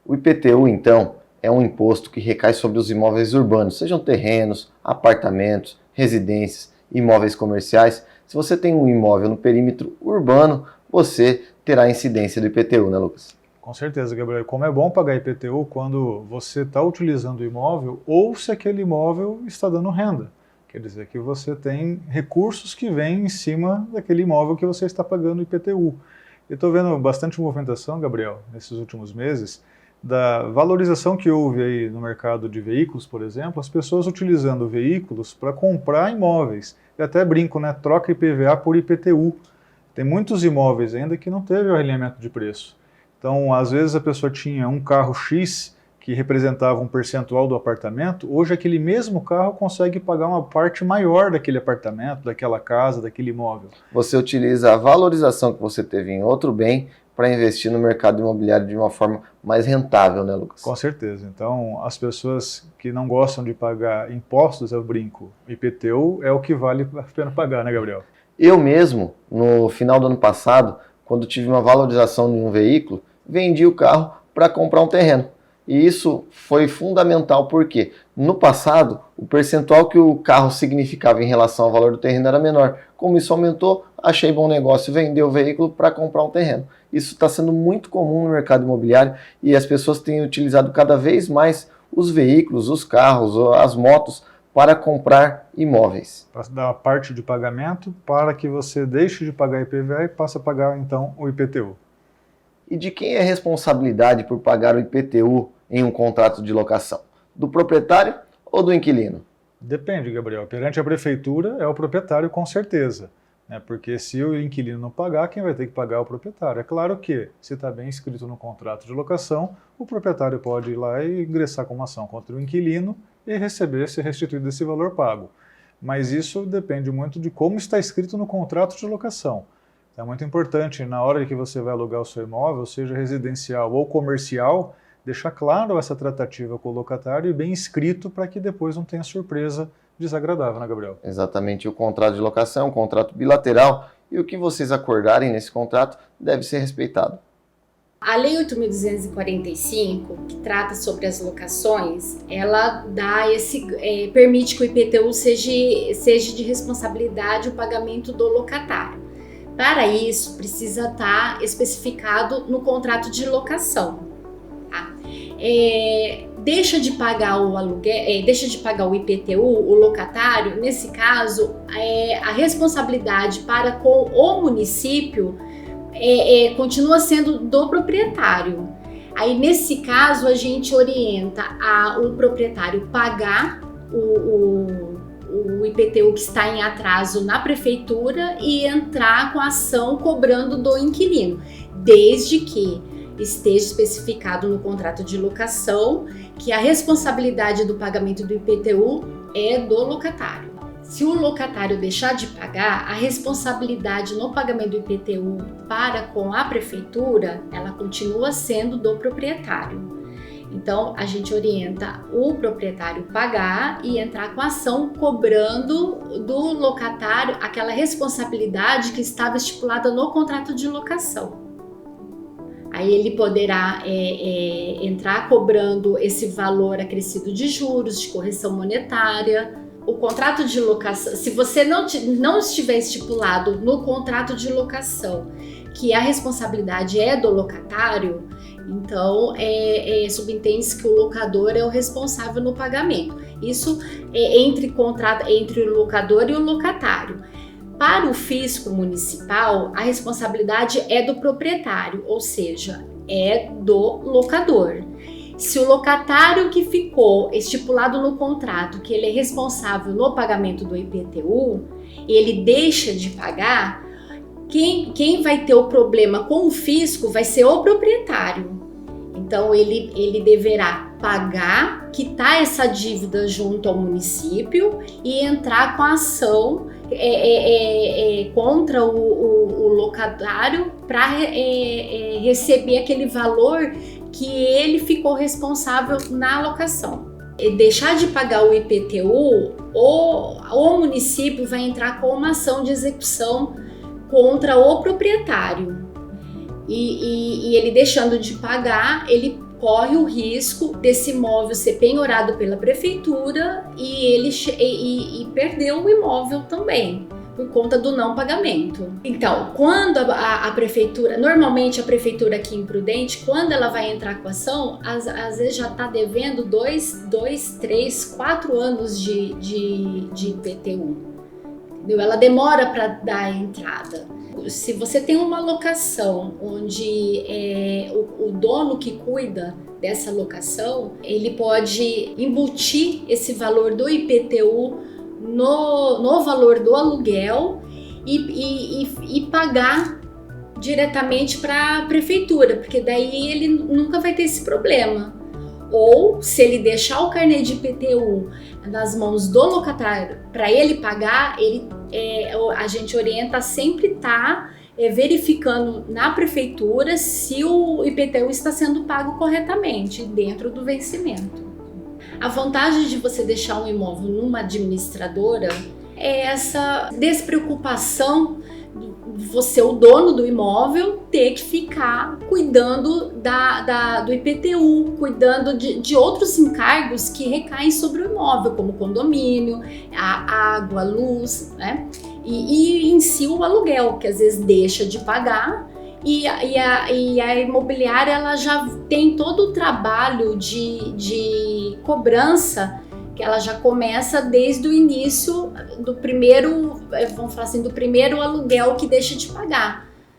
O IPTU, então, é um imposto que recai sobre os imóveis urbanos, sejam terrenos, apartamentos, residências, imóveis comerciais. Se você tem um imóvel no perímetro urbano, você terá a incidência do IPTU, né, Lucas? Com certeza, Gabriel. Como é bom pagar IPTU quando você está utilizando o imóvel ou se aquele imóvel está dando renda. Quer dizer que você tem recursos que vêm em cima daquele imóvel que você está pagando IPTU. Eu estou vendo bastante movimentação, Gabriel, nesses últimos meses, da valorização que houve aí no mercado de veículos, por exemplo, as pessoas utilizando veículos para comprar imóveis. Eu até brinco, né? Troca IPVA por IPTU. Tem muitos imóveis ainda que não teve o alinhamento de preço. Então, às vezes a pessoa tinha um carro X que representava um percentual do apartamento, hoje aquele mesmo carro consegue pagar uma parte maior daquele apartamento, daquela casa, daquele imóvel. Você utiliza a valorização que você teve em outro bem para investir no mercado imobiliário de uma forma mais rentável, né, Lucas? Com certeza. Então, as pessoas que não gostam de pagar impostos, eu brinco, IPTU é o que vale a pena pagar, né, Gabriel? Eu mesmo, no final do ano passado, quando tive uma valorização de um veículo, vendi o carro para comprar um terreno. E isso foi fundamental porque, no passado, o percentual que o carro significava em relação ao valor do terreno era menor. Como isso aumentou, achei bom negócio vender o veículo para comprar um terreno. Isso está sendo muito comum no mercado imobiliário e as pessoas têm utilizado cada vez mais os veículos, os carros, as motos para comprar imóveis. Para dar parte de pagamento para que você deixe de pagar IPVA e passe a pagar, então, o IPTU. E de quem é a responsabilidade por pagar o IPTU em um contrato de locação? Do proprietário ou do inquilino? Depende, Gabriel. Perante a prefeitura é o proprietário, com certeza. Porque se o inquilino não pagar, quem vai ter que pagar é o proprietário. É claro que, se está bem escrito no contrato de locação, o proprietário pode ir lá e ingressar com uma ação contra o inquilino e receber, ser restituído esse valor pago. Mas isso depende muito de como está escrito no contrato de locação. É muito importante, na hora que você vai alugar o seu imóvel, seja residencial ou comercial, deixar claro essa tratativa com o locatário e bem escrito para que depois não tenha surpresa desagradável, né, Gabriel? Exatamente, o contrato de locação é um contrato bilateral e o que vocês acordarem nesse contrato deve ser respeitado. A Lei 8.245, que trata sobre as locações, ela permite que o IPTU seja de responsabilidade o pagamento do locatário. Para isso, precisa estar especificado no contrato de locação. Tá? Deixa de pagar o aluguel, deixa de pagar o IPTU, o locatário, nesse caso, a responsabilidade para com o município continua sendo do proprietário. Aí, nesse caso, a gente orienta o proprietário pagar o IPTU que está em atraso na prefeitura e entrar com a ação cobrando do inquilino, desde que esteja especificado no contrato de locação que a responsabilidade do pagamento do IPTU é do locatário. Se o locatário deixar de pagar, a responsabilidade no pagamento do IPTU para com a prefeitura, ela continua sendo do proprietário. Então, a gente orienta o proprietário pagar e entrar com a ação cobrando do locatário aquela responsabilidade que estava estipulada no contrato de locação. Aí ele poderá entrar cobrando esse valor acrescido de juros, de correção monetária. O contrato de locação, se você não estiver estipulado no contrato de locação que a responsabilidade é do locatário, então subentende-se que o locador é o responsável no pagamento. Isso é entre o locador e o locatário. Para o fisco municipal, a responsabilidade é do proprietário, ou seja, é do locador. Se o locatário que ficou estipulado no contrato que ele é responsável no pagamento do IPTU, ele deixa de pagar, quem vai ter o problema com o fisco vai ser o proprietário. Então ele deverá pagar, quitar essa dívida junto ao município e entrar com a ação contra o locatário para receber aquele valor que ele ficou responsável na locação. E deixar de pagar o IPTU, o município vai entrar com uma ação de execução contra o proprietário. E ele deixando de pagar, ele corre o risco desse imóvel ser penhorado pela prefeitura e ele perdeu o imóvel também, por conta do não pagamento. Então, quando a prefeitura, normalmente a prefeitura aqui em Prudente, quando ela vai entrar com a ação, às vezes já está devendo 2, 3, 4 anos de IPTU. Entendeu? Ela demora para dar a entrada. Se você tem uma locação onde o dono que cuida dessa locação, ele pode embutir esse valor do IPTU no valor do aluguel e pagar diretamente para a prefeitura, porque daí ele nunca vai ter esse problema. Ou, se ele deixar o carnê de IPTU nas mãos do locatário para ele pagar, a gente orienta a sempre estar verificando na prefeitura se o IPTU está sendo pago corretamente, dentro do vencimento. A vantagem de você deixar um imóvel numa administradora é essa despreocupação de você, o dono do imóvel, ter que ficar cuidando do IPTU, cuidando de outros encargos que recaem sobre o imóvel, como condomínio, a água, a luz, né? E em si o aluguel, que às vezes deixa de pagar. E a imobiliária, ela já tem todo o trabalho de cobrança, que ela já começa desde o início do primeiro, vamos falar assim, do primeiro aluguel que deixa de pagar.